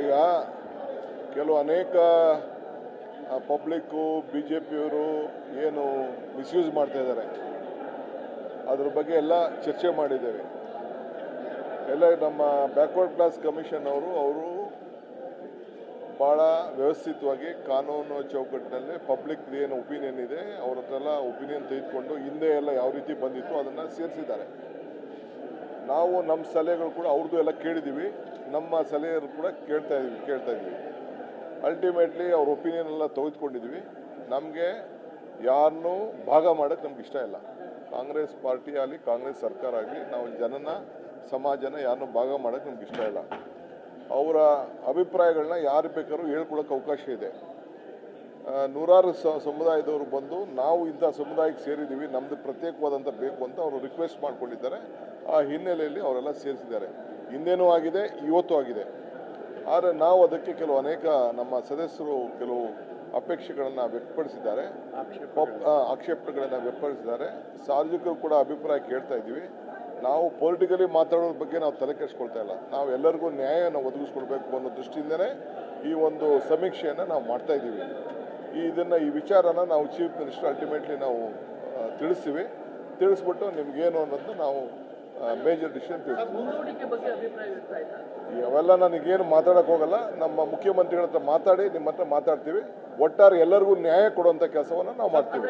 ಈಗ ಕೆಲವು ಅನೇಕ ಪಬ್ಲಿಕ್ಕು BJPಯವರು ಏನು ಮಿಸ್ಯೂಸ್ ಮಾಡ್ತಾ ಇದ್ದಾರೆ ಅದ್ರ ಬಗ್ಗೆ ಎಲ್ಲ ಚರ್ಚೆ ಮಾಡಿದ್ದೇವೆ. ಎಲ್ಲ ನಮ್ಮ ಬ್ಯಾಕ್ವರ್ಡ್ ಕ್ಲಾಸ್ ಕಮಿಷನ್ ಅವರು ಭಾಳ ವ್ಯವಸ್ಥಿತವಾಗಿ ಕಾನೂನು ಚೌಕಟ್ಟಿನಲ್ಲಿ ಪಬ್ಲಿಕ್ ಏನು ಒಪಿನಿಯನ್ ಇದೆ ಅವ್ರ ಹತ್ರ ಎಲ್ಲ ಒಪಿನಿಯನ್ ತೆಗೆದುಕೊಂಡು ಹಿಂದೆ ಎಲ್ಲ ಯಾವ ರೀತಿ ಬಂದಿತ್ತು ಅದನ್ನು ಸೇರಿಸಿದ್ದಾರೆ. ನಾವು ನಮ್ಮ ಸಲಹೆಗಳು ಕೂಡ ಅವ್ರದ್ದು ಎಲ್ಲ ಕೇಳಿದ್ದೀವಿ, ನಮ್ಮ ಸಲಹೆಗಳು ಕೂಡ ಕೇಳ್ತಾ ಇದ್ದೀವಿ. ಅಲ್ಟಿಮೇಟ್ಲಿ ಅವ್ರ ಒಪಿನಿಯನ್ ಎಲ್ಲ ತೆಗೆದುಕೊಂಡಿದ್ದೀವಿ. ನಮಗೆ ಯಾರನ್ನೂ ಭಾಗ ಮಾಡೋಕ್ಕೆ ನಮ್ಗೆ ಇಷ್ಟ ಇಲ್ಲ. ಕಾಂಗ್ರೆಸ್ ಪಾರ್ಟಿ ಆಗಲಿ ಕಾಂಗ್ರೆಸ್ ಸರ್ಕಾರ ಆಗಲಿ ನಾವು ಜನನ ಸಮಾಜನ ಯಾರನ್ನೂ ಭಾಗ ಮಾಡೋಕ್ಕೆ ನಮ್ಗೆ ಇಷ್ಟ ಇಲ್ಲ. ಅವರ ಅಭಿಪ್ರಾಯಗಳನ್ನ ಯಾರು ಬೇಕಾದ್ರೂ ಹೇಳ್ಕೊಳಕ್ಕೆ ಅವಕಾಶ ಇದೆ. ನೂರಾರು ಸಮುದಾಯದವರು ಬಂದು ನಾವು ಇಂಥ ಸಮುದಾಯಕ್ಕೆ ಸೇರಿದ್ದೀವಿ, ನಮ್ಮದು ಪ್ರತ್ಯೇಕವಾದಂಥ ಬೇಕು ಅಂತ ಅವರು ರಿಕ್ವೆಸ್ಟ್ ಮಾಡ್ಕೊಂಡಿದ್ದಾರೆ. ಆ ಹಿನ್ನೆಲೆಯಲ್ಲಿ ಅವರೆಲ್ಲ ಸೇರಿಸಿದ್ದಾರೆ. ಹಿಂದೇನೂ ಆಗಿದೆ, ಇವತ್ತು ಆಗಿದೆ. ಆದರೆ ನಾವು ಅದಕ್ಕೆ ಅನೇಕ ನಮ್ಮ ಸದಸ್ಯರು ಕೆಲವು ಅಪೇಕ್ಷೆಗಳನ್ನು ವ್ಯಕ್ತಪಡಿಸಿದ್ದಾರೆ, ಆಕ್ಷೇಪಣೆಗಳನ್ನು ವ್ಯಕ್ತಪಡಿಸಿದ್ದಾರೆ. ಸಾರ್ವಜನಿಕರು ಕೂಡ ಅಭಿಪ್ರಾಯ ಕೇಳ್ತಾ ಇದ್ದೀವಿ. ನಾವು ಪೊಲಿಟಿಕಲಿ ಮಾತಾಡೋದ್ರ ಬಗ್ಗೆ ನಾವು ತಲೆ ಕೆಡಿಸ್ಕೊಳ್ತಾ ಇಲ್ಲ. ನಾವು ಎಲ್ಲರಿಗೂ ನ್ಯಾಯವನ್ನು ಒದಗಿಸ್ಕೊಡ್ಬೇಕು ಅನ್ನೋ ದೃಷ್ಟಿಯಿಂದನೇ ಈ ಒಂದು ಸಮೀಕ್ಷೆಯನ್ನು ನಾವು ಮಾಡ್ತಾ ಇದ್ದೀವಿ. ಈ ವಿಚಾರನ ನಾವು ಚೀಫ್ ಮಿನಿಸ್ಟರ್ ಅಲ್ಟಿಮೇಟ್ಲಿ ನಾವು ತಿಳಿಸ್ಬಿಟ್ಟು ನಿಮ್ಗೇನು ಅನ್ನೋದನ್ನ ನಾವು ಮೇಜರ್ ಡಿಸಿಷನ್ ಅವೆಲ್ಲ ನನಗೇನು ಮಾತಾಡೋಕೆ ಹೋಗಲ್ಲ. ನಮ್ಮ ಮುಖ್ಯಮಂತ್ರಿಗಳ ಹತ್ರ ಮಾತಾಡಿ ನಿಮ್ಮ ಹತ್ರ ಮಾತಾಡ್ತೀವಿ. ಒಟ್ಟಾರೆ ಎಲ್ಲರಿಗೂ ನ್ಯಾಯ ಕೊಡುವಂಥ ಕೆಲಸವನ್ನು ನಾವು ಮಾಡ್ತೀವಿ.